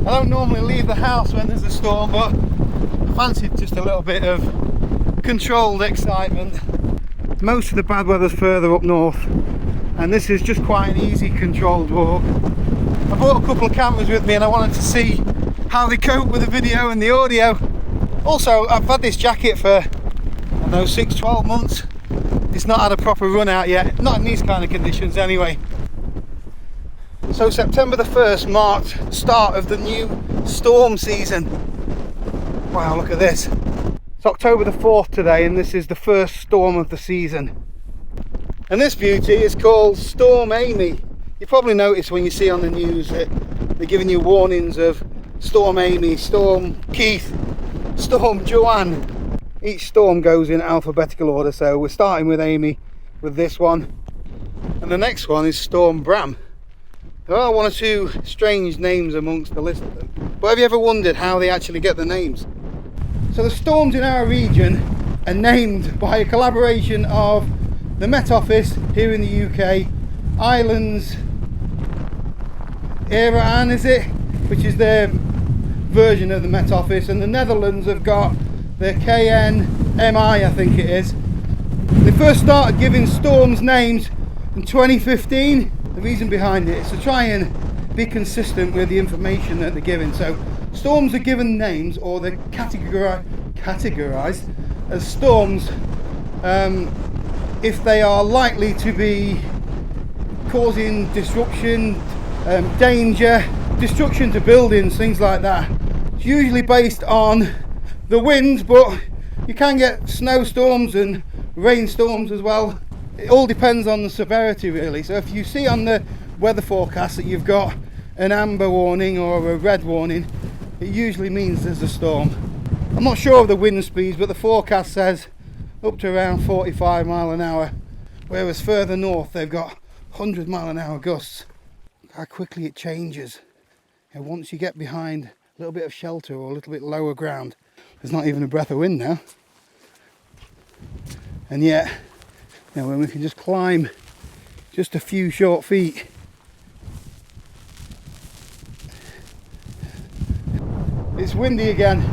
I don't normally leave the house when there's a storm, but I fancied just a little bit of controlled excitement. Most of the bad weather's further up north, and this is just quite an easy controlled walk. I brought a couple of cameras with me and I wanted to see how they cope with the video and the audio. Also, I've had this jacket for, I don't know, 6-12 months. It's not had a proper run out yet, not in these kind of conditions anyway. So September the 1st marked the start of the new storm season. Wow, look at this. It's October the 4th today, and this is the first storm of the season. And this beauty is called Storm Amy. You probably noticed when you see on the news that they're giving you warnings of Storm Amy, Storm Keith, Storm Joanne. Each storm goes in alphabetical order, so we're starting with Amy with this one. And the next one is Storm Bram. There are one or two strange names amongst the list of them, but have you ever wondered how they actually get the names? So the storms in our region are named by a collaboration of the Met Office here in the UK, Ireland's Iran, is it? Which is their version of the Met Office, and the Netherlands have got the KNMI, I think it is. They first started giving storms names in 2015. The reason behind it is to try and be consistent with the information that they're giving. So storms are given names, or they're categorized as storms if they are likely to be causing disruption, danger, destruction to buildings, things like that. It's usually based on the winds, but you can get snowstorms and rainstorms as well. It all depends on the severity really. So if you see on the weather forecast that you've got an amber warning or a red warning, it usually means there's a storm. I'm not sure of the wind speeds, but the forecast says up to around 45 mile an hour, whereas further north they've got 100 mile an hour gusts. How quickly it changes. And once you get behind a little bit of shelter or a little bit lower ground, there's not even a breath of wind now. And yet, you know, when we can just climb just a few short feet, it's windy again.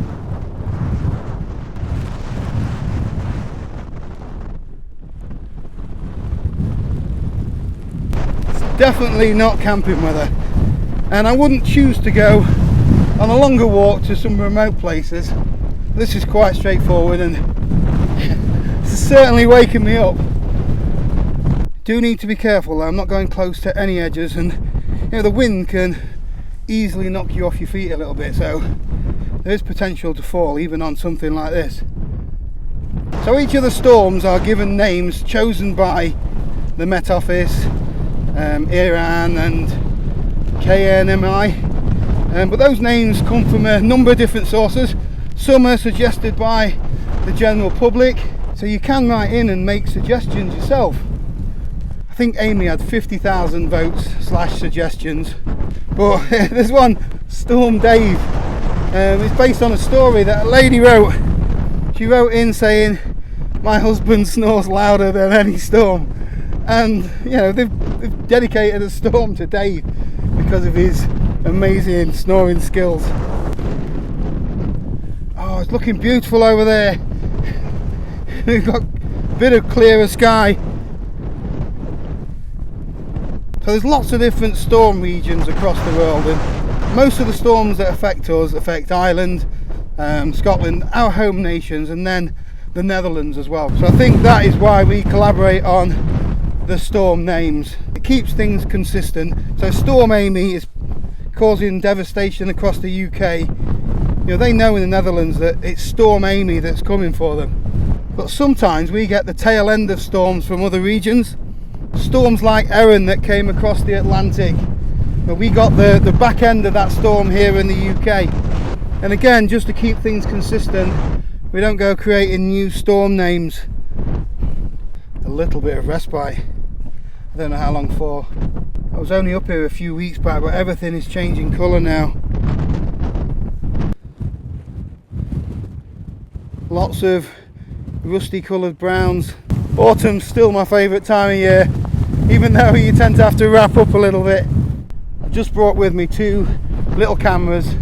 It's definitely not camping weather, and I wouldn't choose to go on a longer walk to some remote places. This is quite straightforward, and it's certainly waking me up. Do need to be careful though. I'm not going close to any edges, and you know, the wind can easily knock you off your feet a little bit, so there is potential to fall even on something like this. So each of the storms are given names chosen by the Met Office, Iran and KNMI, but those names come from a number of different sources. Some are suggested by the general public, so you can write in and make suggestions yourself. I think Amy had 50,000 votes / suggestions, but there's one, Storm Dave. It's based on a story that a lady wrote. She wrote in saying, "My husband snores louder than any storm," and you know, they've dedicated a storm to Dave because of his amazing snoring skills. Oh, it's looking beautiful over there. We've got a bit of clearer sky. So there's lots of different storm regions across the world, and most of the storms that affect us affect Ireland, Scotland, our home nations, and then the Netherlands as well. So I think that is why we collaborate on the storm names. It keeps things consistent. So Storm Amy is causing devastation across the UK. You know, they know in the Netherlands that it's Storm Amy that's coming for them. But sometimes we get the tail end of storms from other regions. Storms like Erin that came across the Atlantic, but we got the back end of that storm here in the UK. And again, just to keep things consistent, we don't go creating new storm names. A little bit of respite, I don't know how long for. I was only up here a few weeks back, but everything is changing colour now. Lots of rusty coloured browns. Autumn's still my favourite time of year, even though you tend to have to wrap up a little bit. I've just brought with me two little cameras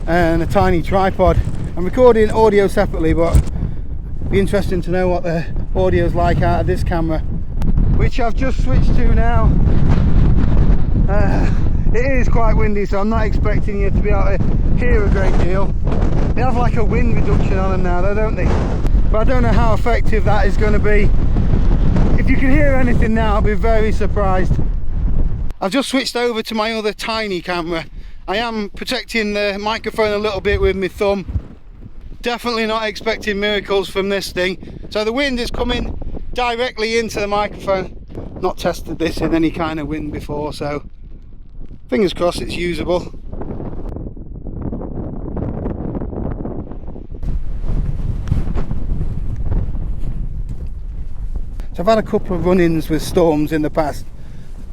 and a tiny tripod. I'm recording audio separately, but it'd be interesting to know what the audio's like out of this camera, which I've just switched to now. It is quite windy, so I'm not expecting you to be able to hear a great deal. They have like a wind reduction on them now though, don't they? But I don't know how effective that is going to be. If you can hear anything now, I'll be very surprised. I've just switched over to my other tiny camera. I am protecting the microphone a little bit with my thumb. Definitely not expecting miracles from this thing. So the wind is coming directly into the microphone. Not tested this in any kind of wind before, so fingers crossed it's usable. So I've had a couple of run-ins with storms in the past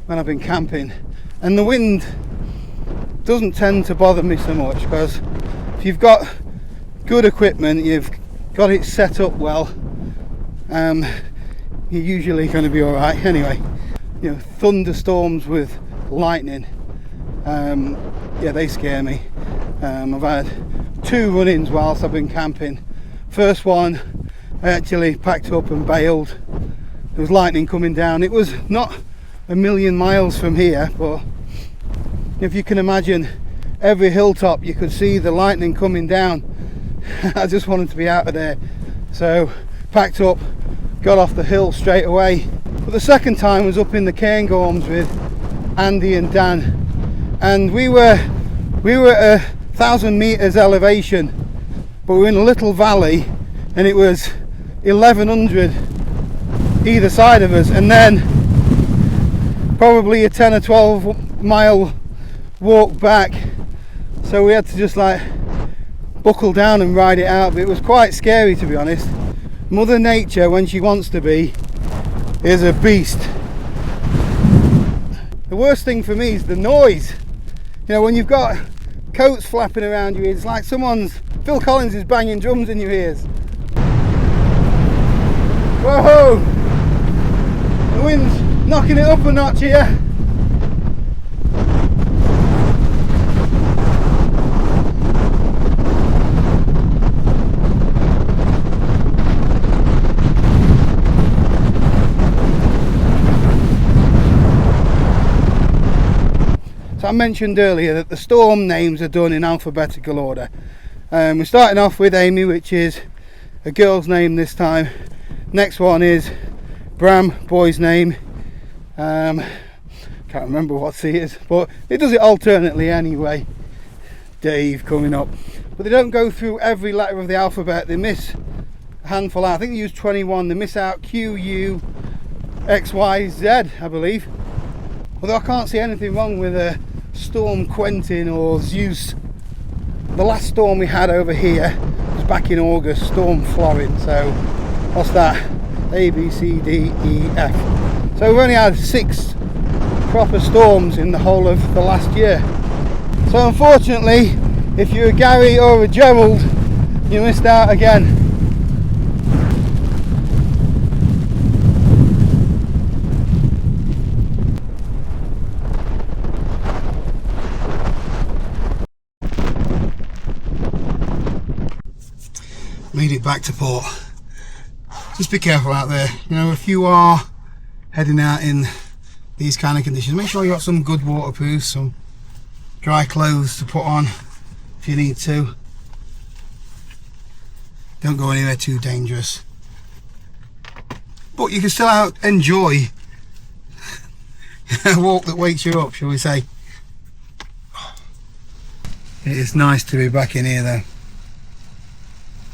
when I've been camping, and the wind doesn't tend to bother me so much, because if you've got good equipment, you've got it set up well, you're usually going to be alright. Anyway, you know, thunderstorms with lightning, yeah, they scare me. I've had 2 run-ins whilst I've been camping. First one, I actually packed up and bailed. There was lightning coming down. It was not a million miles from here, but if you can imagine, every hilltop you could see the lightning coming down. I just wanted to be out of there, so packed up, got off the hill straight away. But the second time was up in the Cairngorms with Andy and Dan, and we were at 1,000 meters elevation, but we were in a little valley, and it was 1,100 either side of us, and then probably a 10 or 12 mile walk back, so we had to just like buckle down and ride it out. But it was quite scary, to be honest. Mother Nature, when she wants to be, is a beast. The worst thing for me is the noise. You know, when you've got coats flapping around your ears, it's like Phil Collins is banging drums in your ears. Whoa! The wind's knocking it up a notch here. So I mentioned earlier that the storm names are done in alphabetical order. We're starting off with Amy, which is a girl's name this time. Next one is Bram, boy's name. Can't remember what C is, but it does it alternately anyway. Dave coming up. But they don't go through every letter of the alphabet. They miss a handful out. I think they use 21. They miss out Q, U, X, Y, Z, I believe. Although I can't see anything wrong with a Storm Quentin or Zeus. The last storm we had over here was back in August, Storm Florin. So what's that? A, B, C, D, E, F. So we've only had 6 proper storms in the whole of the last year. So unfortunately, if you're a Gary or a Gerald, you missed out again. Made it back to port. Just be careful out there. You know, if you are heading out in these kind of conditions, make sure you got some good waterproof, some dry clothes to put on if you need to. Don't go anywhere too dangerous, but you can still out enjoy a walk that wakes you up, shall we say. It is nice to be back in here though.